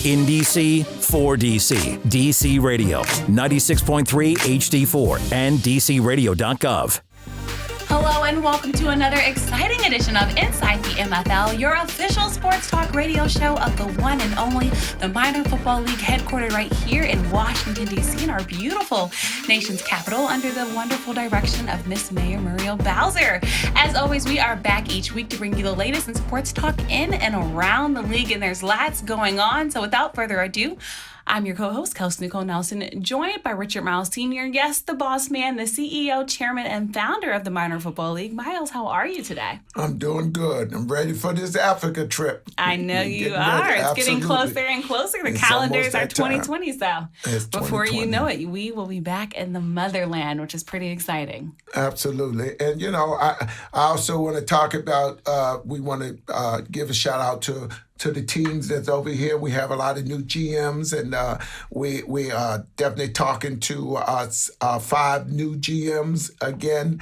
In DC, for DC. DC Radio, 96.3 HD4 and DCRadio.gov. Hello and welcome to another exciting edition of Inside the MFL, your official sports talk radio show of the one and only, the Minor Football League, headquartered right here in Washington, D.C., in our beautiful nation's capital, under the wonderful direction of Miss Mayor Muriel Bowser. As always, we are back each week to bring you the latest in sports talk in and around the league, and there's lots going on. So without further ado, I'm your co-host, Kelsey Nicole Nelson, joined by Richard Miles Sr., yes, the boss man, the CEO, chairman, and founder of the Minor Football League. Miles, how are you today? I'm doing good. I'm ready for this Africa trip. I know you are. It's getting closer and closer. The calendars are 2020, so before you know it, we will be back in the motherland, which is pretty exciting. Absolutely. And, you know, I also want to talk about, we want to give a shout out to the teams that's over here. We have a lot of new GMs, and we are definitely talking to 5 new GMs again.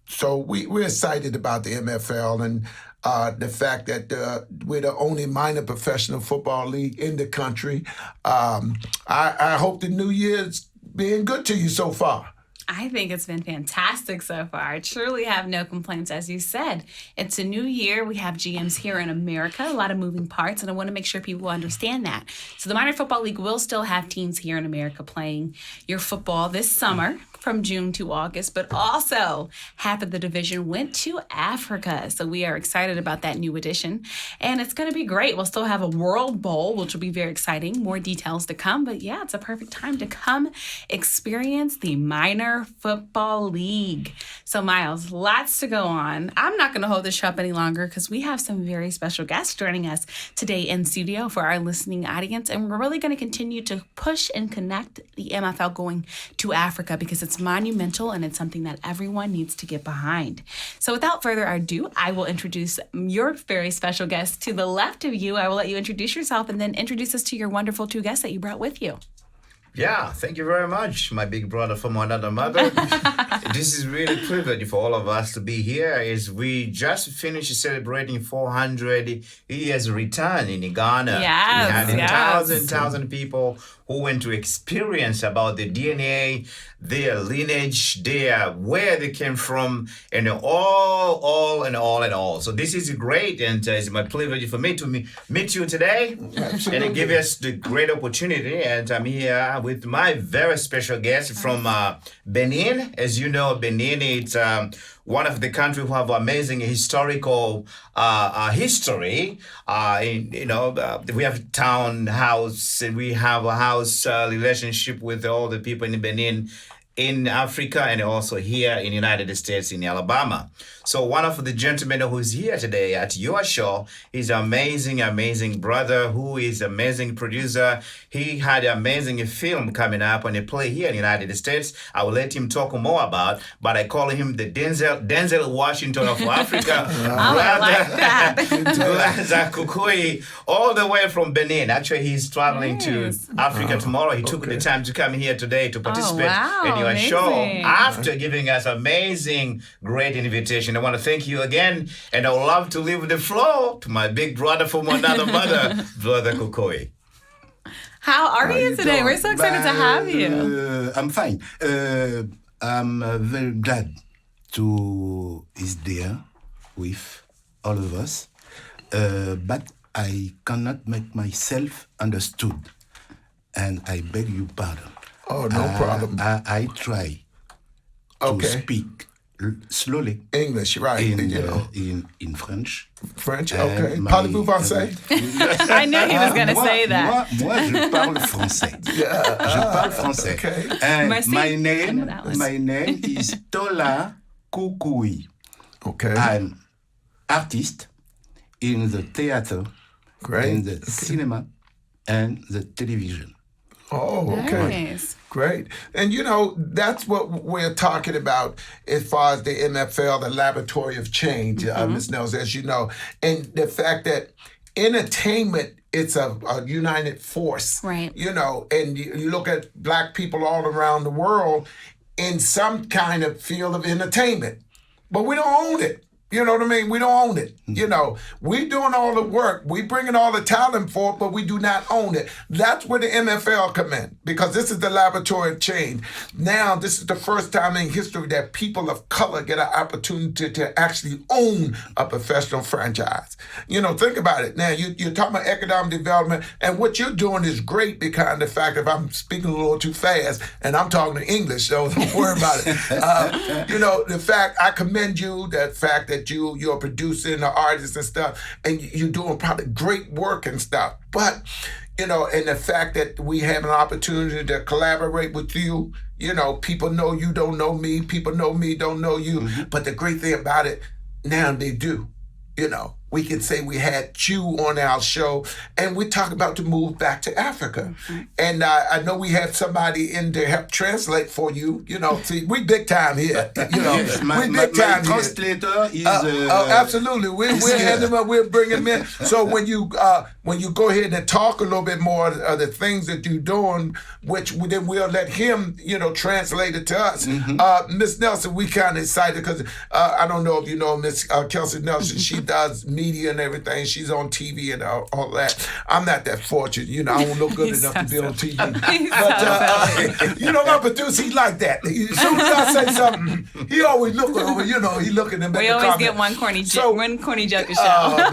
So we're excited about the MFL and the fact that we're the only minor professional football league in the country. I hope the new year's being good to you so far. I think it's been fantastic so far. I truly have no complaints. As you said, it's a new year. We have GMs here in America, a lot of moving parts, and I want to make sure people understand that. So the Minor Football League will still have teams here in America playing your football this summer from June to August, but also half of the division went to Africa. So we are excited about that new addition, and it's going to be great. We'll still have a World Bowl, which will be very exciting. More details to come, but yeah, it's a perfect time to come experience the Minor Football League. So Miles, lots to go on. I'm not going to hold this show up any longer because we have some very special guests joining us today in studio for our listening audience, and we're really going to continue to push and connect the MFL going to Africa because it's monumental and it's something that everyone needs to get behind. So without further ado, I will introduce your very special guest. To the left of you, I will let you introduce yourself and then introduce us to your wonderful 2 guests that you brought with you. Yeah, thank you very much, my big brother from another mother. This is really a privilege for all of us to be here. As we just finished celebrating 400 years return in Ghana. Yes, we had thousand people who went to experience about the DNA, their lineage, where they came from, and all. So this is great, and it's my privilege for me to meet you today. Absolutely. And give us the great opportunity. And I'm here with my very special guest from Benin. As you know, Benin is one of the countries who have amazing historical history. We have townhouse, and we have a house relationship with all the people in Benin, in Africa, and also here in the United States, in Alabama. So one of the gentlemen who is here today at your show is amazing brother who is amazing producer. He had an amazing film coming up on a play here in the United States. I will let him talk more about, but I call him the Denzel Washington of Africa. I like that. Blaza Kukui, all the way from Benin. Actually, he's traveling to Africa tomorrow. He took the time to come here today to participate in your show after giving us amazing, great invitation. I want to thank you again, and I would love to leave the floor to my big brother from another mother, Brother Kukui. How are you today? We're so excited to have you. I'm fine. I'm very glad to is there with all of us, but I cannot make myself understood, and I beg you pardon. Oh, no problem. I try to speak slowly. English, right. In French. French, okay. Parlez-vous français? I knew he was going to say that. Moi, je parle français. Je parle français. Okay. And Merci. my name is Tola Kukui. Okay. I'm artist in the theater, in the cinema, and the television. Oh, okay. Nice. Great. And, you know, that's what we're talking about as far as the MFL, the Laboratory of Change, Ms. Nels, as you know. And the fact that entertainment, it's a united force. Right. You know, and you look at Black people all around the world in some kind of field of entertainment. But we don't own it. You know what I mean? We don't own it. You know, we doing all the work. We bringing all the talent for it, but we do not own it. That's where the NFL come in, because this is the laboratory of change. Now, this is the first time in history that people of color get an opportunity to actually own a professional franchise. You know, think about it. Now, you're talking about economic development, and what you're doing is great because of the fact that if I'm speaking a little too fast, and I'm talking in English, so don't worry about it. You know, the fact, I commend you, that fact that you're a producer and an artist and stuff, and you're doing probably great work and stuff. But, you know, and the fact that we have an opportunity to collaborate with you, you know, people know you don't know me, people know me, don't know you. But the great thing about it, now they do. You know, we can say we had you on our show, and we talk about the move back to Africa. And I know we have somebody in to help translate for you. You know, see, we big time here. You know, Yes, we big time here. translator is. Absolutely, we'll hand him up. We'll bring him in. So when you go ahead and talk a little bit more of the things that you're doing, which then we'll let him, you know, translate it to us. Miss Nelson, we kind of excited because I don't know if you know Miss Kelsey Nelson. She does media and everything. She's on TV and all that. I'm not that fortunate. You know, I don't look good enough to be on TV. But you know, my producer, he like that. As soon as I say something, he always looking over. You know, he looking at me. We always get one corny joke to show.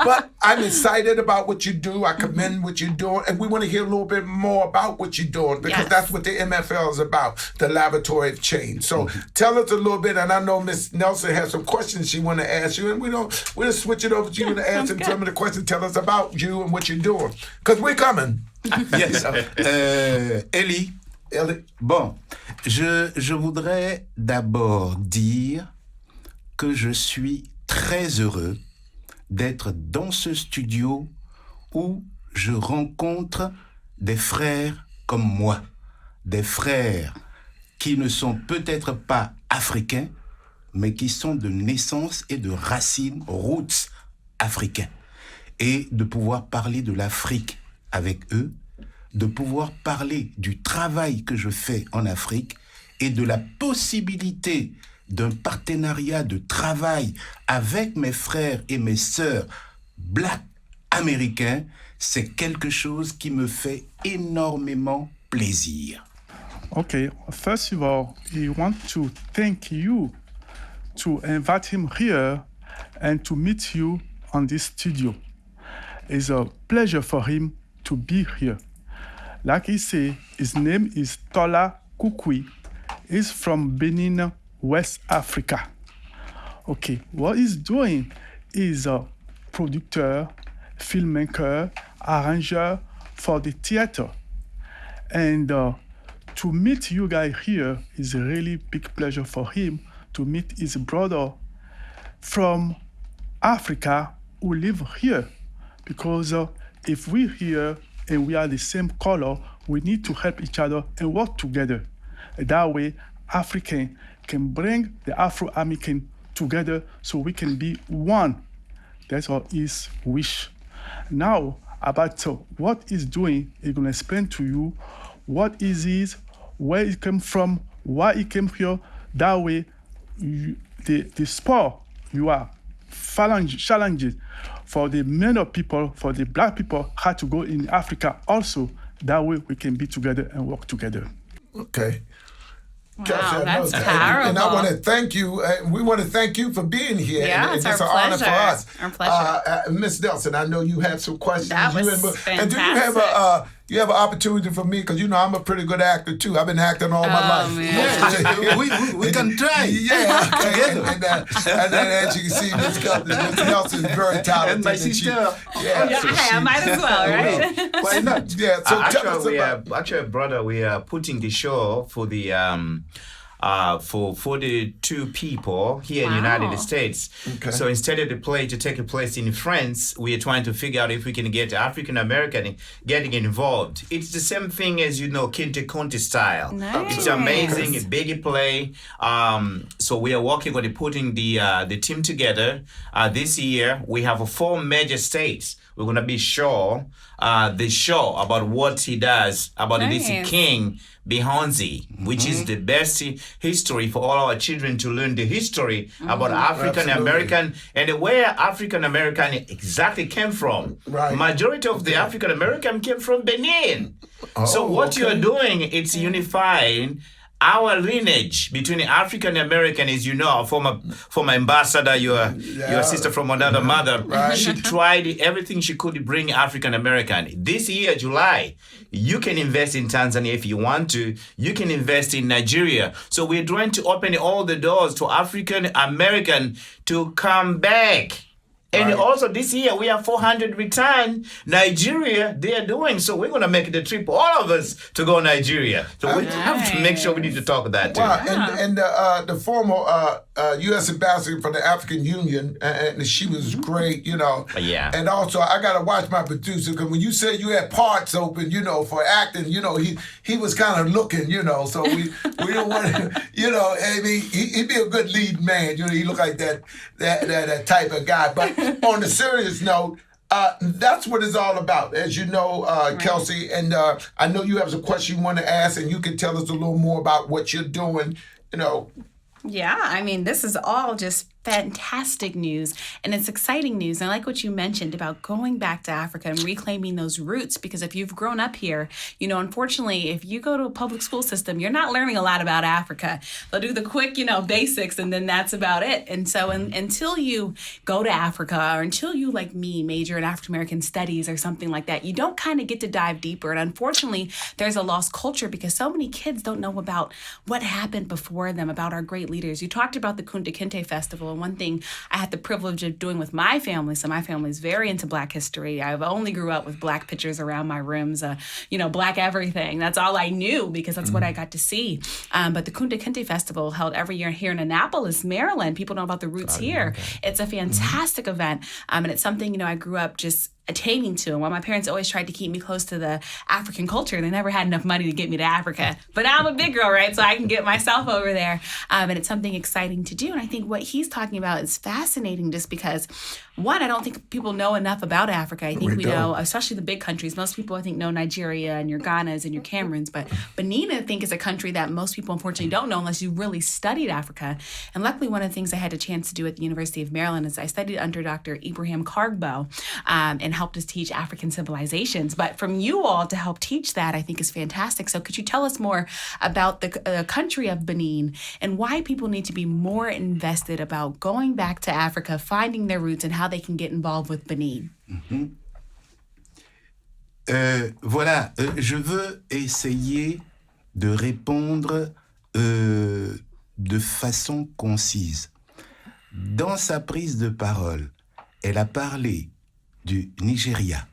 But I'm excited about what you do. I commend what you're doing, and we want to hear a little bit more about what you're doing, because that's what the MFL is about, the laboratory of change. So tell us a little bit, and I know Miss Nelson has some questions she want to ask you, and we'll switch it over to you to answer some of the questions. Tell us about you and what you're doing, because we're coming. Yes. Ellie. Bon, je voudrais d'abord dire que je suis très heureux d'être dans ce studio où je rencontre des frères comme moi, des frères qui ne sont peut-être pas africains, mais qui sont de naissance et de racines, roots africains. Et de pouvoir parler de l'Afrique avec eux, de pouvoir parler du travail que je fais en Afrique et de la possibilité d'un partenariat de travail avec mes frères et mes sœurs black américains, c'est quelque chose qui me fait énormément plaisir. Okay, first of all, we want to thank you to invite him here and to meet you on this studio. It's a pleasure for him to be here. Like he said, his name is Tola Kukui. He's from Benin, West Africa. Okay, what he's doing is a producer, filmmaker, arranger for the theater. And to meet you guys here is a really big pleasure for him to meet his brother from Africa who live here. Because if we're here and we are the same color, we need to help each other and work together. That way, African can bring the Afro-American together so we can be one. That's all his wish. Now, about what he's doing, he's going to explain to you what it is, where it came from, why it came here. That way, the sport you are challenges for the many people, for the black people, had to go in Africa also. That way we can be together and work together. Okay. Wow, that's and powerful. I want to thank you. We want to thank you for being here. Yeah, and it's it's our an honor pleasure. for us. Our pleasure. Miss Nelson, I know you have some questions. That was And do you have an opportunity for me? Because you know I'm a pretty good actor too. I've been acting all my life. Man. we can try. Yeah, Together. And then as you can see, Miss Nelson is very talented. And my she- sister. I might as well, right? Why not? Yeah. So tell us about. Actually, brother, we are putting the show for the for 42 people here in the Wow. United States. Okay. So instead of the play to take place in France, we are trying to figure out if we can get African American getting involved. It's the same thing as, you know, Kinte Conte style. Nice. It's amazing, a big play. So we are working on putting the team together. This year, we have 4 major states. We're going to be the show about what he does, about this Nice. king Behance, which is the best history for all our children to learn the history about African American and where African American exactly came from. Right. Majority of the African American came from Benin. So what okay. you're doing, it's unifying our lineage between African American, as you know, our former ambassador, your sister from another mother. Right. She tried everything she could to bring African American. This year, July, you can invest in Tanzania if you want to. You can invest in Nigeria. So we're trying to open all the doors to African American to come back. And also this year we have 400 return Nigeria they are doing. So we're going to make the trip, all of us, to go Nigeria. So we have to make sure we need to talk about that too. Wow. And the former U.S. ambassador for the African Union, and she was great, you know. Yeah. And also, I got to watch my producer, because when you said you had parts open, you know, for acting, you know, he was kind of looking, you know, so we don't want to, you know, I mean, he'd be a good lead man. You know, he looked like that type of guy. But on the serious note, that's what it's all about, as you know, Kelsey. And I know you have some question you want to ask, and you can tell us a little more about what you're doing, you know. Yeah, I mean, this is all just fantastic news, and it's exciting news. And I like what you mentioned about going back to Africa and reclaiming those roots, because if you've grown up here, you know, unfortunately, if you go to a public school system, you're not learning a lot about Africa. They'll do the quick, you know, basics, and then that's about it. And so until you go to Africa, or until you, like me, major in African American studies or something like that, you don't kind of get to dive deeper. And unfortunately, there's a lost culture, because so many kids don't know about what happened before them, about our great leaders. You talked about the Kunta Kinte Festival, and one thing I had the privilege of doing with my family, so my family is very into Black history. I've only grew up with Black pictures around my rooms, you know, Black everything. That's all I knew, because that's what I got to see. But the Kunta Kinte Festival, held every year here in Annapolis, Maryland. People know about the roots here. It's a fantastic event, and it's something, you know, I grew up just attaining to. And while my parents always tried to keep me close to the African culture, they never had enough money to get me to Africa. But now I'm a big girl, right? So I can get myself over there. And it's something exciting to do. And I think what he's talking about is fascinating, just because, one, I don't think people know enough about Africa. I think we know, especially the big countries. Most people, I think, know Nigeria and your Ghanas and your Cameroons. But Benin, I think, is a country that most people, unfortunately, don't know unless you really studied Africa. And luckily, one of the things I had a chance to do at the University of Maryland is I studied under Dr. Ibrahim Kargbo, and helped us teach African civilizations. But from you all to help teach that, I think, is fantastic. So could you tell us more about the country of Benin, and why people need to be more invested about going back to Africa, finding their roots, and how they can get involved with Benin? Voilà, je veux essayer de répondre de façon concise. Dans sa prise de parole, elle a parlé du Nigeria,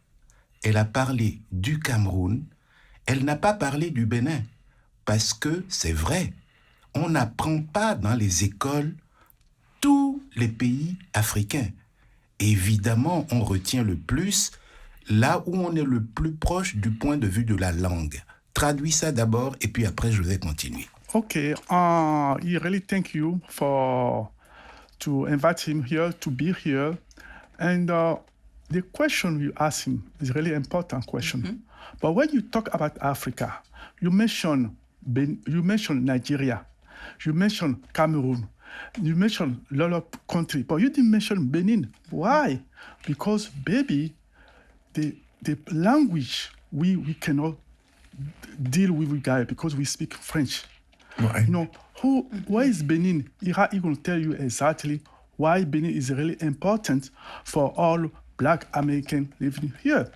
elle a parlé du Cameroun, elle n'a pas parlé du Bénin, parce que c'est vrai, on n'apprend pas dans les écoles tous les pays africains. Évidemment, on retient le plus là où on est le plus proche du point de vue de la langue. Traduis ça d'abord, et puis après je vais continuer. Okay, he really thank you to invite him here, to be here. And the question you ask him is a really important question. Mm-hmm. But when you talk about Africa, you mention Nigeria, you mention Cameroon, you mention a lot of countries, but you didn't mention Benin. Why? Because, baby, the language we cannot deal with guys, because we speak French. Right. You know, why is Benin? He will tell you exactly why Benin is really important for all Black Americans living here.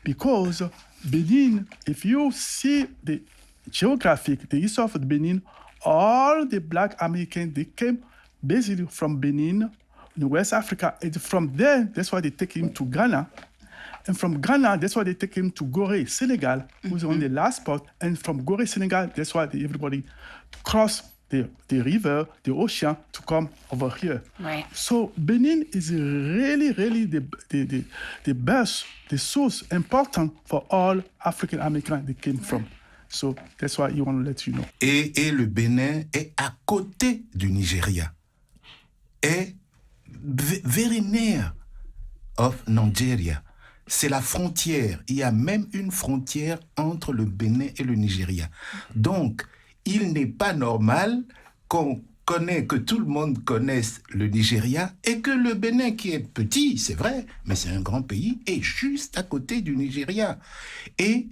Because Benin, if you see the geographic, the history of Benin, all the Black Americans, they came basically from Benin, in West Africa. And from there, that's why they take him to Ghana. And from Ghana, that's why they take him to Gorée, Senegal, who's on the last spot. And from Gorée, Senegal, that's why everybody cross the river, the ocean, to come over here. Right. So Benin is really, really the best, the source important for all African Americans they came from. So that's why you want to let you know. Et le Bénin est à côté du Nigeria. Est very near of Nigeria. c'est la frontière. Il y a même une frontière entre le Bénin et le Nigeria. Donc, il n'est pas normal que tout le monde connaisse le Nigeria et que le Bénin, qui est petit, c'est vrai, mais c'est un grand pays, est juste à côté du Nigeria. Et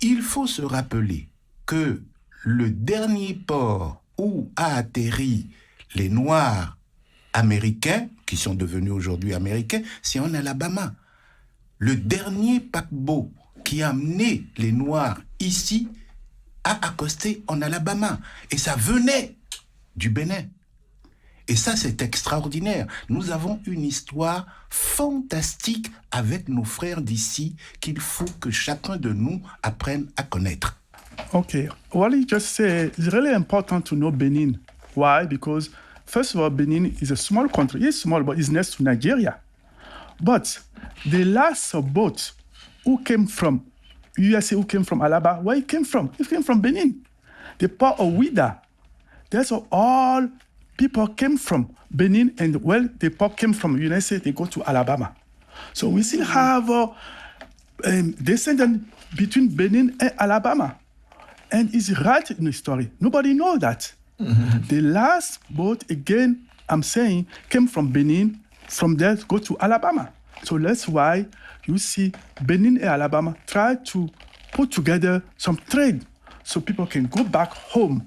il faut se rappeler que le dernier port où a atterri les Noirs américains, qui sont devenus aujourd'hui américains, c'est en Alabama. Le dernier paquebot qui a amené les Noirs ici a accosté en Alabama. Et ça venait du Bénin. Et ça, c'est extraordinaire. Nous avons une histoire fantastique avec nos frères d'ici qu'il faut que chacun de nous apprenne à connaître. Okay, what you just said is really important to know Benin. Why? Because first of all, Benin is a small country. It's small, but it's next to Nigeria. But the last boat who came from USA, who came from Alabama, where it came from? It came from Benin. The port of Ouida. That's where all people came from. Benin, and the port came from the United States, they go to Alabama. So we still have descendants between Benin and Alabama. And it's right in the story. Nobody knows that. Mm-hmm. The last boat, again, I'm saying, came from Benin. From there, go to Alabama. So that's why you see Benin and Alabama try to put together some trade so people can go back home.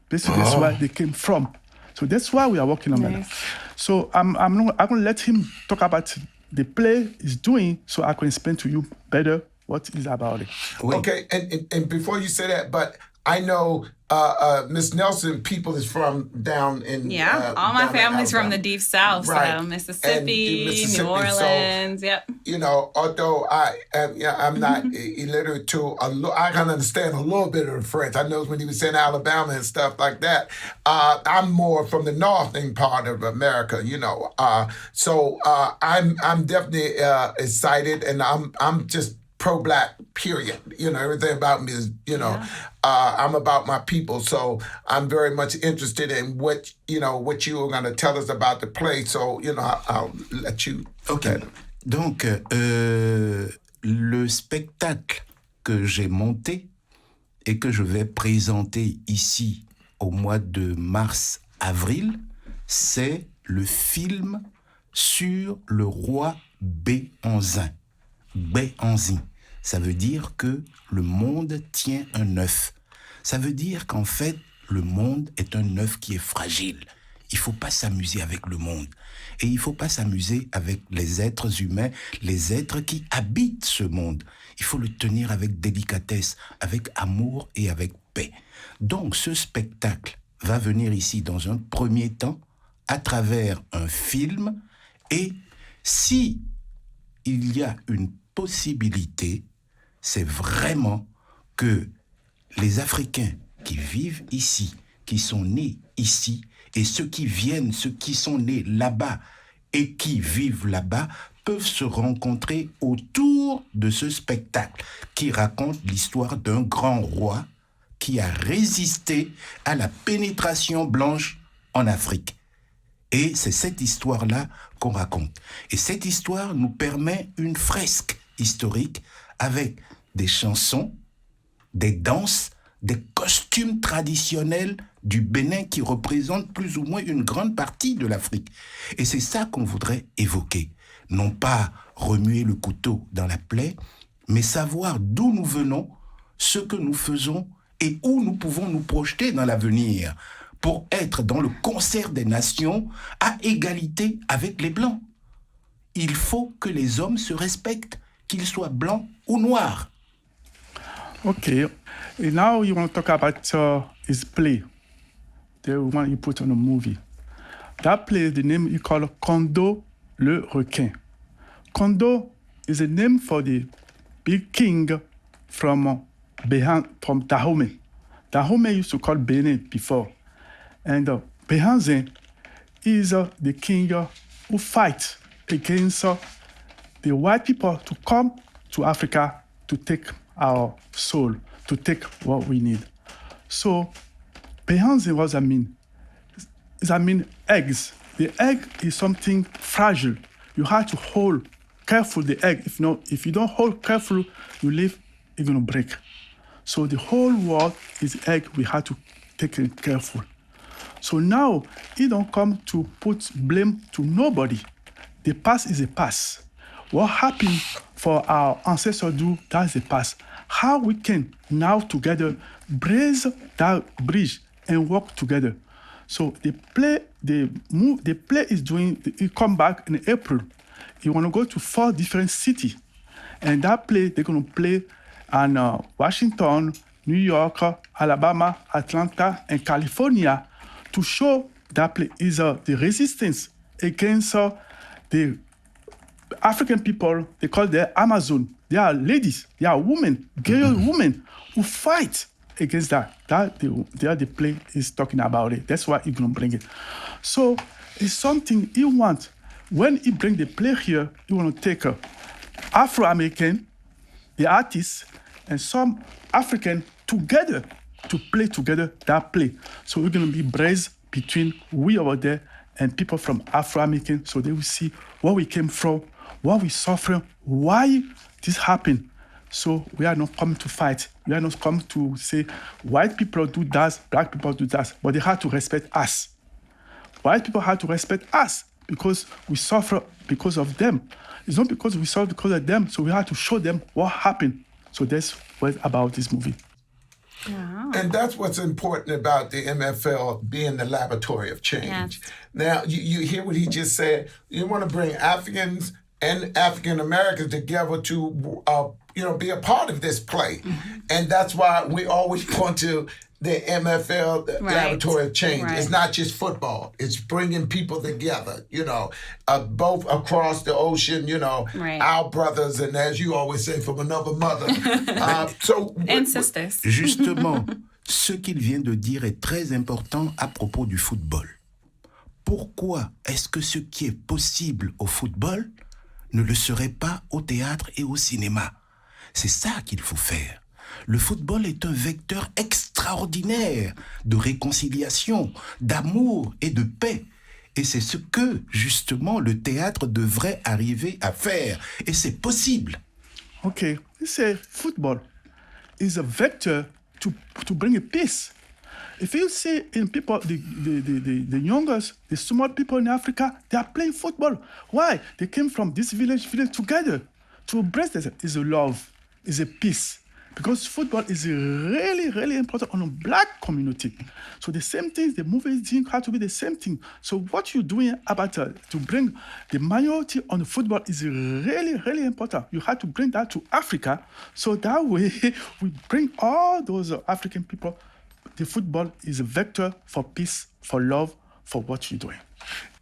Basically, that's where they came from. So that's why we are working on that. So I'm going to let him talk about the play he's doing so I can explain to you better what is about it. Okay, and before you say that, but I know Miss Nelson people is from down in all my family's from the deep south, right. So Mississippi, New Orleans, so, you know, although I'm not illiterate too, I can understand a little bit of the French. I know when he was saying Alabama and stuff like that. I'm more from the northern part of America, you know. So I'm definitely excited, and I'm just pro-Black, period. You know, everything about me is, you know, I'm about my people. So I'm very much interested in what you are going to tell us about the play. So, you know, I'll let you. Okay. Donc, le spectacle que j'ai monté et que je vais présenter ici au mois de mars-avril, c'est le film sur le roi Béhanzin. Béhanzin. Ça veut dire que le monde tient un œuf. Ça veut dire qu'en fait, le monde est un œuf qui est fragile. Il ne faut pas s'amuser avec le monde. Et il ne faut pas s'amuser avec les êtres humains, les êtres qui habitent ce monde. Il faut le tenir avec délicatesse, avec amour et avec paix. Donc, ce spectacle va venir ici dans un premier temps à travers un film. Et si il y a une possibilité, c'est vraiment que les Africains qui vivent ici, qui sont nés ici, et ceux qui viennent, ceux qui sont nés là-bas et qui vivent là-bas, peuvent se rencontrer autour de ce spectacle qui raconte l'histoire d'un grand roi qui a résisté à la pénétration blanche en Afrique. Et c'est cette histoire-là qu'on raconte. Et cette histoire nous permet une fresque historique avec des chansons, des danses, des costumes traditionnels du Bénin qui représentent plus ou moins une grande partie de l'Afrique. Et c'est ça qu'on voudrait évoquer. Non pas remuer le couteau dans la plaie, mais savoir d'où nous venons, ce que nous faisons et où nous pouvons nous projeter dans l'avenir pour être dans le concert des nations à égalité avec les Blancs. Il faut que les hommes se respectent, qu'ils soient blancs ou noirs. Okay, and now you want to talk about his play, the one you put on a movie. That play, the name you call Kondo le Requin. Kondo is a name for the big king from Dahomey. Dahomey used to call Benin before. And Béhanzin is the king who fights against the white people to come to Africa to take our soul, to take what we need. So Béhanzin, what does that mean? That means eggs. The egg is something fragile. You have to hold careful the egg. If you don't hold careful, you leave, it's gonna break. So the whole world is egg. We have to take it careful. So now it don't come to put blame to nobody. The past is a past. What happened for our ancestors do, that's the past. How we can now together raise that bridge and work together. So the play is doing, it come back in April. You want to go to 4 different cities. And that play, they're going to play in Washington, New York, Alabama, Atlanta, and California to show that play is the resistance against the African people. They call them Amazon. They are ladies, they are women, girl women who fight against that. The play is talking about it. That's why he's going to bring it. So it's something he wants. When he bring the play here, he want to take Afro-American, the artists, and some African together to play together that play. So we're going to be bridge between we over there and people from Afro-American, so they will see where we came from, what we suffer, why this happened. So we are not coming to fight. We are not coming to say white people do that, black people do that, but they have to respect us. White people have to respect us because we suffer because of them. It's not because we suffer because of them, so we have to show them what happened. So that's what about this movie. Wow. And that's what's important about the MFL being the laboratory of change. Yes. Now, you hear what he just said. You want to bring Africans and African Americans together to, be a part of this play. Mm-hmm. And that's why we always point to the MFL, the laboratory of change. Right. It's not just football. It's bringing people together, both across the ocean, our brothers, and as you always say, from another mother. And sisters. Justement, ce qu'il vient de dire est très important à propos du football. Pourquoi est-ce que ce qui est possible au football ne le serait pas au théâtre et au cinéma? C'est ça qu'il faut faire. Le football est un vecteur extraordinaire de réconciliation, d'amour et de paix. Et c'est ce que, justement, le théâtre devrait arriver à faire. Et c'est possible. Okay, we say football is a vector to bring a peace. If you see in people, the youngest, the smart people in Africa, they are playing football. Why? They came from this village together. To embrace this is a love, is a peace. Because football is really, really important on a black community. So the same thing, the movies have to be the same thing. So what you're doing about to bring the minority on the football is really, really important. You have to bring that to Africa. So that way, we bring all those African people. The football is a vector for peace, for love, for what you're doing.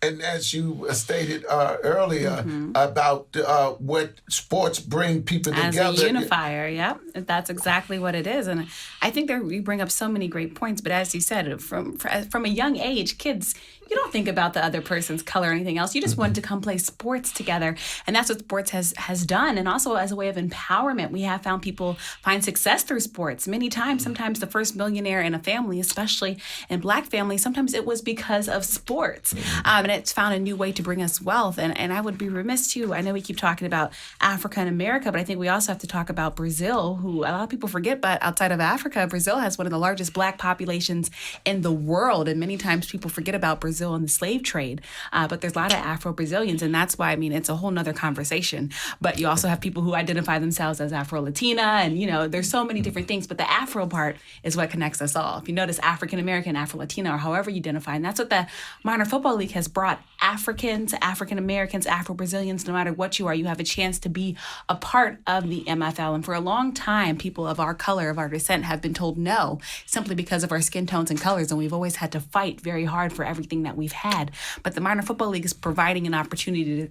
And as you stated earlier about what sports bring people together. As a unifier, yeah. That's exactly what it is. And I think that we bring up so many great points. But as you said, from a young age, kids, you don't think about the other person's color or anything else. You just want to come play sports together. And that's what sports has done. And also as a way of empowerment, we have found people find success through sports. Many times, sometimes the first millionaire in a family, especially in black families, sometimes it was because of sports. And it's found a new way to bring us wealth. And I would be remiss too. I know we keep talking about Africa and America, but I think we also have to talk about Brazil, who a lot of people forget, but outside of Africa, Brazil has one of the largest black populations in the world. And many times people forget about Brazil and the slave trade. But there's a lot of Afro-Brazilians, and that's why, it's a whole nother conversation. But you also have people who identify themselves as Afro-Latina, and, there's so many different things. But the Afro part is what connects us all. If you notice African-American, Afro-Latina, or however you identify, and that's what the Minor Football League has brought Africans, African-Americans, Afro-Brazilians, no matter what you are, you have a chance to be a part of the MFL. And for a long time, people of our color, of our descent, have been told no, simply because of our skin tones and colors. And we've always had to fight very hard for everything that we've had. But the Minor Football League is providing an opportunity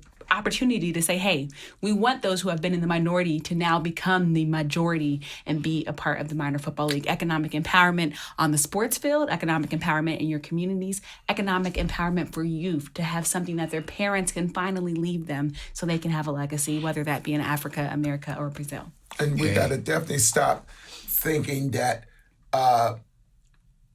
to say, hey, we want those who have been in the minority to now become the majority and be a part of the Minor Football League. Economic empowerment on the sports field, economic empowerment in your communities, economic empowerment for youth to have something that their parents can finally leave them so they can have a legacy, whether that be in Africa, America, or Brazil. And we got to definitely stop thinking that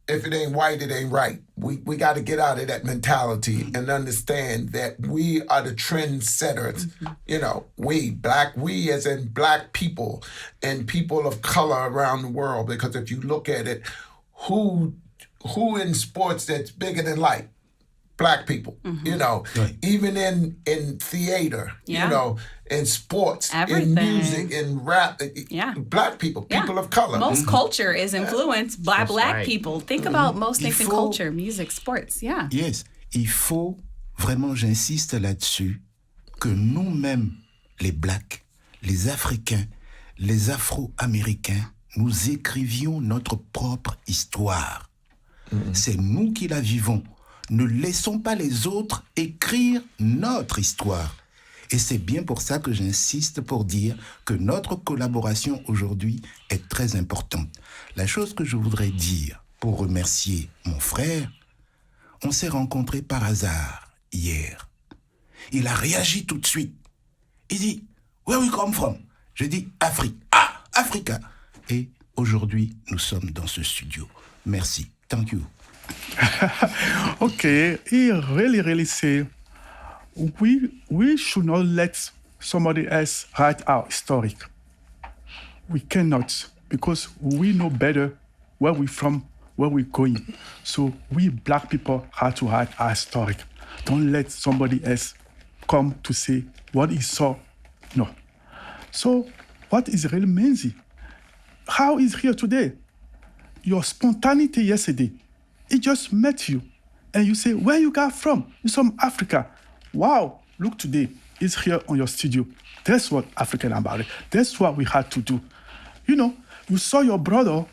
if it ain't white, it ain't right. We got to get out of that mentality and understand that we are the trendsetters. You know, we as in black people and people of color around the world. Because if you look at it, who in sports that's bigger than life? Black people, you know, even in theater, you know, in sports, Everything. in music, in rap, black people, people of color. Most culture is influenced by black right. people. Think about most things in faut- culture, music, sports. Yeah. Yes, il faut vraiment, j'insiste là-dessus, que nous-mêmes, les Blacks, les Africains, les Afro-Américains, nous écrivions notre propre histoire. C'est nous qui la vivons. Ne laissons pas les autres écrire notre histoire. Et c'est bien pour ça que j'insiste pour dire que notre collaboration aujourd'hui est très importante. La chose que je voudrais dire pour remercier mon frère, on s'est rencontrés par hasard hier. Il a réagi tout de suite. Il dit « Where we come from ?» Je dis « Afrique. »« Ah, Africa !» Et aujourd'hui, nous sommes dans ce studio. Merci. Thank you. Okay, he really say we should not let somebody else write our story. We cannot, because we know better where we're from, where we're going. So we black people have to write our story. Don't let somebody else come to say what he saw. No. So what is really amazing? How is here today? Your spontaneity yesterday. He just met you and you say, where you got from? You're from Africa. Wow, look today, he's here on your studio. That's what African about it. That's what we had to do. You know, you saw your brother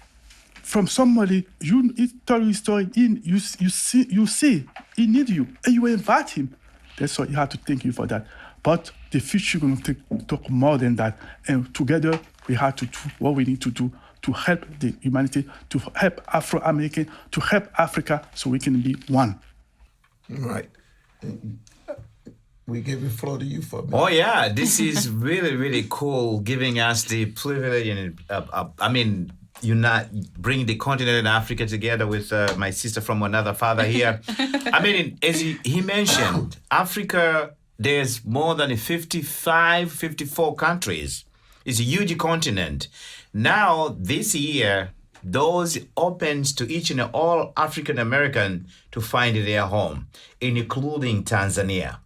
from somebody, he tell you his story, you see, he need you, and you invite him. That's what you have to thank you for that. But the future going to talk more than that. And together, we have to do what we need to do to help the humanity, to help Afro-American, to help Africa, so we can be one. Right. We give the floor to you for a minute. Oh yeah, this is really, really cool, giving us the privilege and bring the continent of Africa together with my sister from another father here. I mean, as he mentioned, Africa, there's more than 54 countries. It's a huge continent. Now, this year, doors opens to each and all African American to find their home, including Tanzania.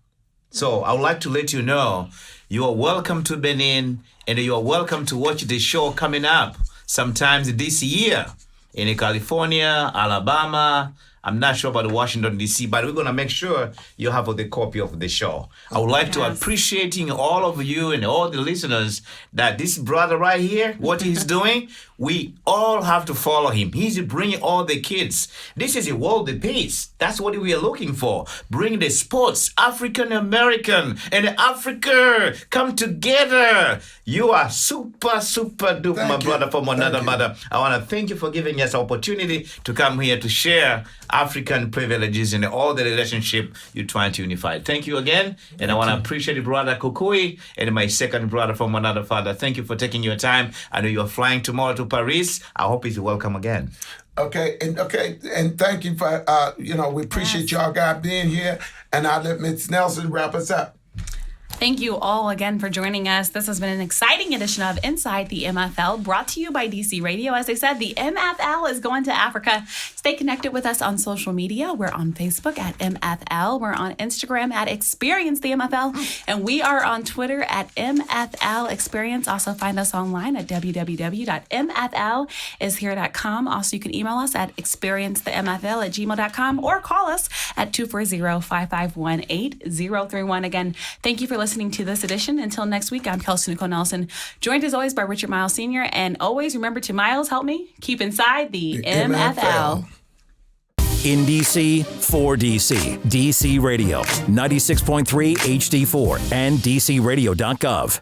So I would like to let you know, you are welcome to Benin, and you are welcome to watch the show coming up sometimes this year in California, Alabama. I'm not sure about Washington, D.C., but we're going to make sure you have the copy of the show. I would like to appreciating all of you and all the listeners that this brother right here, what he's doing, we all have to follow him. He's bringing all the kids. This is a world of peace. That's what we are looking for. Bring the sports, African American and Africa come together. You are super, super duper, my brother from another mother. I want to thank you for giving us opportunity to come here to share African privileges and all the relationship you're trying to unify. Thank you again. And I want to appreciate brother Kukui and my second brother from another father. Thank you for taking your time. I know you're flying tomorrow to Paris. I hope he's welcome again. Okay, and thank you for, we appreciate y'all guys being here. And I'll let Ms. Nelson wrap us up. Thank you all again for joining us. This has been an exciting edition of Inside the MFL, brought to you by DC Radio. As I said, the MFL is going to Africa. Stay connected with us on social media. We're on Facebook at MFL. We're on Instagram at Experience the MFL. And we are on Twitter at MFL Experience. Also find us online at www.mflishere.com. Also, you can email us at experiencethemfl@gmail.com or call us at 240-551-8031. Again, thank you for listening to this edition. Until next week, I'm Kelsey Nicole Nelson, joined as always by Richard Miles Sr. And always remember to, Miles, help me, keep inside the MFL. In DC, for DC, DC Radio, 96.3 HD4, and DCRadio.gov.